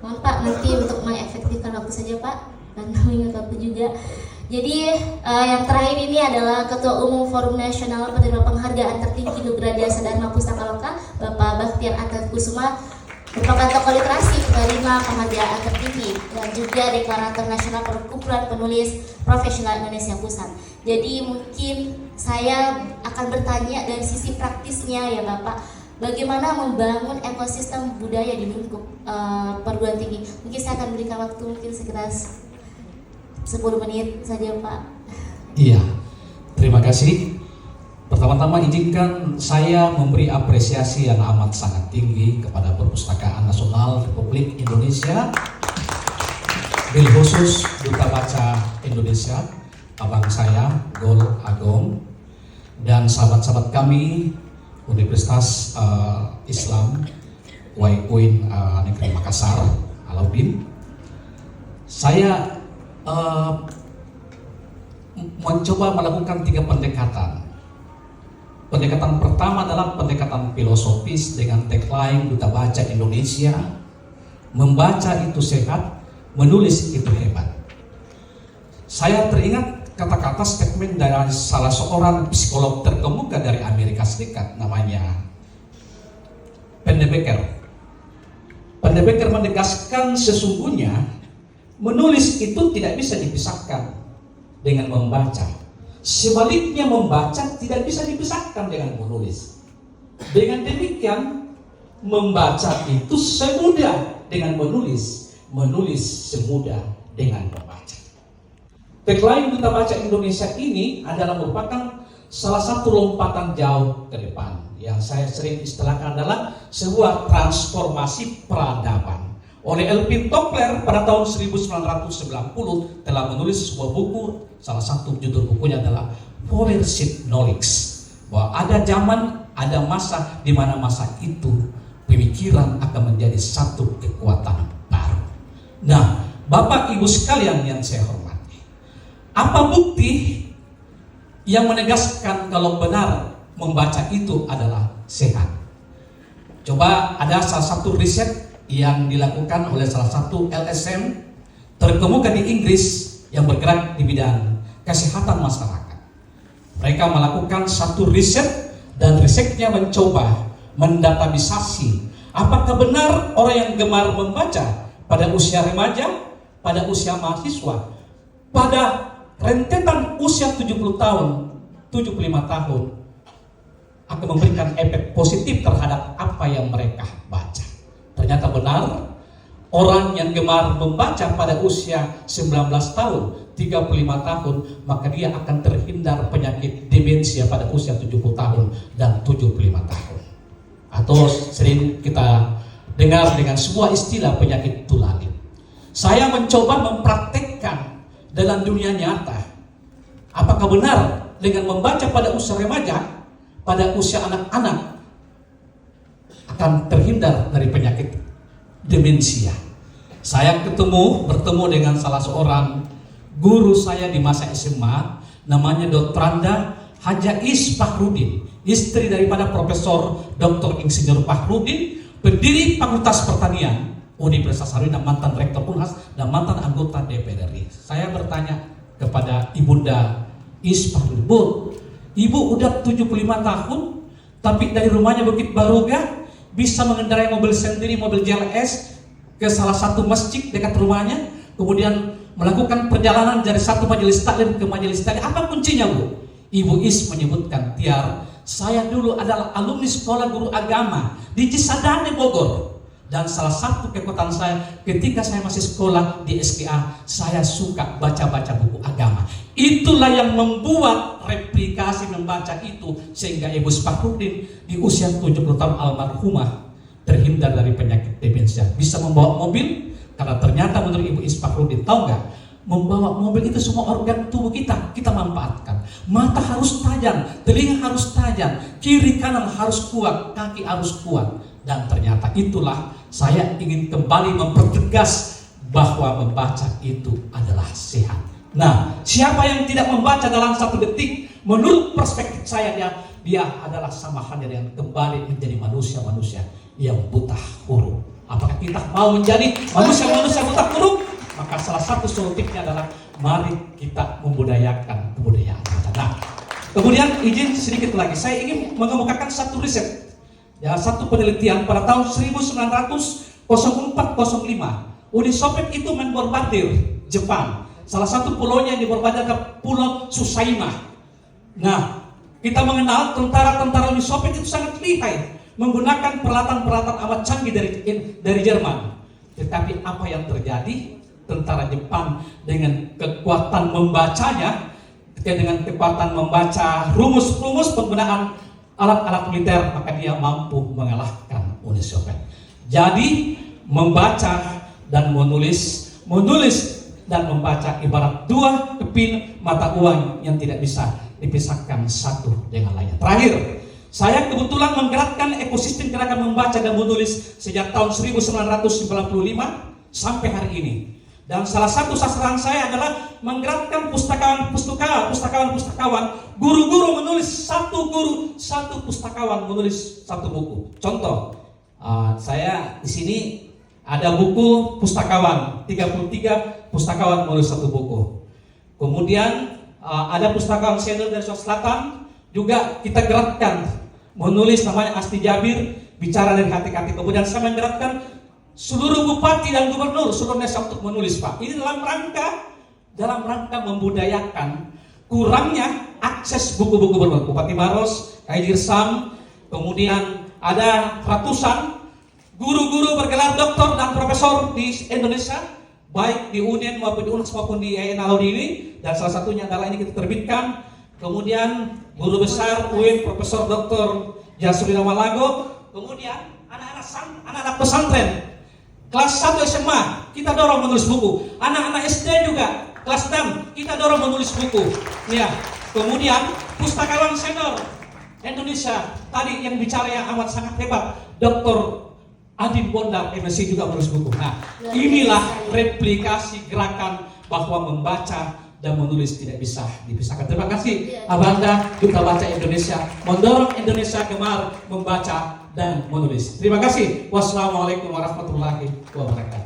Mohon Pak, nanti untuk mengefektifkan waktu saja Pak, dan mengingat waktu juga. Jadi yang terakhir ini adalah Ketua Umum Forum Nasional Penerima Penghargaan Tertinggi Nugra Jasa Dharma Pustaka Loka, Bapak Baktiar Atat Kusuma, merupakan tokoh literasi penerima penghargaan tertinggi dan juga deklarator nasional Perkumpulan Penulis Profesional Indonesia Pusat. Jadi mungkin saya akan bertanya dari sisi praktisnya ya Bapak, bagaimana membangun ekosistem budaya di lingkup perguruan tinggi. Mungkin saya akan berikan waktu mungkin sekitar 10 menit saja Pak. Iya, terima kasih. Pertama-tama izinkan saya memberi apresiasi yang amat sangat tinggi kepada Perpustakaan Nasional Republik Indonesia, bil khusus Duta Baca Indonesia, abang saya Gol Agong, dan sahabat-sahabat kami Universitas Islam UIN Negeri Makassar, Alauddin. Saya mencoba melakukan 3 pendekatan. Pendekatan pertama adalah pendekatan filosofis dengan tagline Duta Baca Indonesia, membaca itu sehat, menulis itu hebat. Saya teringat kata-kata statement dari salah seorang psikolog terkemuka dari Amerika Serikat, namanya Pennebaker. Pennebaker menegaskan sesungguhnya menulis itu tidak bisa dipisahkan dengan membaca. Sebaliknya membaca tidak bisa dipisahkan dengan menulis. Dengan demikian membaca itu semudah dengan menulis, menulis semudah dengan membaca. Tagline Duta Baca Indonesia ini adalah merupakan salah satu lompatan jauh ke depan yang saya sering istilahkan adalah sebuah transformasi peradaban. Oleh Elvin Toffler pada tahun 1990 telah menulis sebuah buku, salah satu judul bukunya adalah Flourishing Knowledge, bahwa ada zaman, ada masa di mana masa itu pemikiran akan menjadi satu kekuatan baru. Nah, Bapak Ibu sekalian yang saya hormati, apa bukti yang menegaskan kalau benar membaca itu adalah sehat? Coba ada salah satu riset yang dilakukan oleh salah satu LSM terkemuka di Inggris yang bergerak di bidang kesehatan masyarakat. Mereka melakukan satu riset dan risetnya mencoba mendatabisasi apakah benar orang yang gemar membaca pada usia remaja, pada usia mahasiswa, pada rentetan usia 70 tahun, 75 tahun akan memberikan efek positif terhadap apa yang mereka baca. Ternyata benar, orang yang gemar membaca pada usia 19 tahun, 35 tahun, maka dia akan terhindar penyakit demensia pada usia 70 tahun dan 75 tahun. Atau sering kita dengar dengan sebuah istilah penyakit tularip. Saya mencoba mempraktekkan dalam dunia nyata. Apakah benar dengan membaca pada usia remaja, pada usia anak-anak, akan terhindar dari penyakit demensia? Saya bertemu dengan salah seorang guru saya di masa SMA, namanya Dr. Hajais Fahrudin, istri daripada Profesor Dr. Insinyur Fahrudin, pendiri Fakultas Pertanian Universitas Sariwangi, mantan Rektor Unhas dan mantan anggota DPR RI. Saya bertanya kepada Ibunda Is Fahrudin, Bu, Ibu udah 75 tahun, tapi dari rumahnya Bukit Baruga bisa mengendarai mobil sendiri, mobil JLS ke salah satu masjid dekat rumahnya, kemudian melakukan perjalanan dari satu majelis taklim ke majelis taklim. Apa kuncinya, Bu? Ibu Is menyebutkan, Tiar, saya dulu adalah alumni sekolah guru agama di Cisadane, Bogor. Dan salah satu kekuatan saya ketika saya masih sekolah di SKA, saya suka baca-baca buku agama. Itulah yang membuat replikasi membaca itu sehingga Ibu Fahrudin di usia 70 tahun almarhumah terhindar dari penyakit demensia, bisa membawa mobil. Karena ternyata menurut Ibu Fahrudin, tahu nggak, membawa mobil itu semua organ tubuh kita manfaatkan. Mata harus tajam, telinga harus tajam, kiri kanan harus kuat, kaki harus kuat. Dan ternyata itulah saya ingin kembali mempertegas bahwa membaca itu adalah sehat. Nah, siapa yang tidak membaca dalam 1 detik, menurut perspektif saya dia adalah sama halnya dengan kembali menjadi manusia-manusia yang buta huruf. Apakah kita mau menjadi manusia-manusia buta huruf? Maka salah satu solutifnya adalah mari kita membudayakan kebudayaan kita. Nah, kemudian izin sedikit lagi, saya ingin mengemukakan satu riset, ya, satu penelitian pada tahun 1904-05. Uni Soviet itu membombardir Jepang. Salah satu pulaunya yang dibombardir adalah Pulau Tsushima. Nah, kita mengenal tentara-tentara Uni Soviet itu sangat lihai, menggunakan peralatan-peralatan amat canggih dari Jerman. Tetapi apa yang terjadi? Tentara Jepang dengan kekuatan membacanya, dengan kekuatan membaca rumus-rumus penggunaan alat-alat militer, maka dia mampu mengalahkan Uni Soviet. Jadi membaca dan menulis dan membaca ibarat dua keping mata uang yang tidak bisa dipisahkan satu dengan lainnya. Terakhir, saya kebetulan menggerakkan ekosistem gerakan membaca dan menulis sejak tahun 1995 sampai hari ini. Dan salah satu sasaran saya adalah menggerakkan pustakawan, guru-guru menulis satu pustakawan menulis satu buku. Contoh, saya di sini ada buku pustakawan, 33 pustakawan menulis satu buku. Kemudian ada pustakawan senior dari Sulawesi Selatan juga kita gerakkan menulis, namanya Asti Jabir, bicara dari hati-hati. Kemudian saya menggerakkan seluruh bupati dan gubernur seluruh Indonesia untuk menulis, Pak. Ini dalam rangka membudayakan kurangnya akses buku-buku berbentuk. Bupati Maros, Kaiji Irsam, kemudian ada ratusan guru-guru bergelar doktor dan profesor di Indonesia, baik di UNEN maupun di UNAS maupun di IAIN Alauddin ini, dan salah satunya adalah ini kita terbitkan. Kemudian guru besar UIN Profesor Dr. Jasrina Malago, kemudian anak-anak pesantren kelas 1 SMA kita dorong menulis buku, anak-anak SD juga kelas 6 kita dorong menulis buku. Ya, kemudian pustakawan senior Indonesia tadi yang bicara yang amat sangat hebat, Dr. Adin Bondar MSc juga menulis buku. Nah, inilah replikasi gerakan bahwa membaca dan menulis tidak bisa dipisahkan. Terima kasih Abanda, Duta Baca Indonesia, mendorong Indonesia gemar membaca dan menulis. Terima kasih. Wassalamualaikum warahmatullahi wabarakatuh.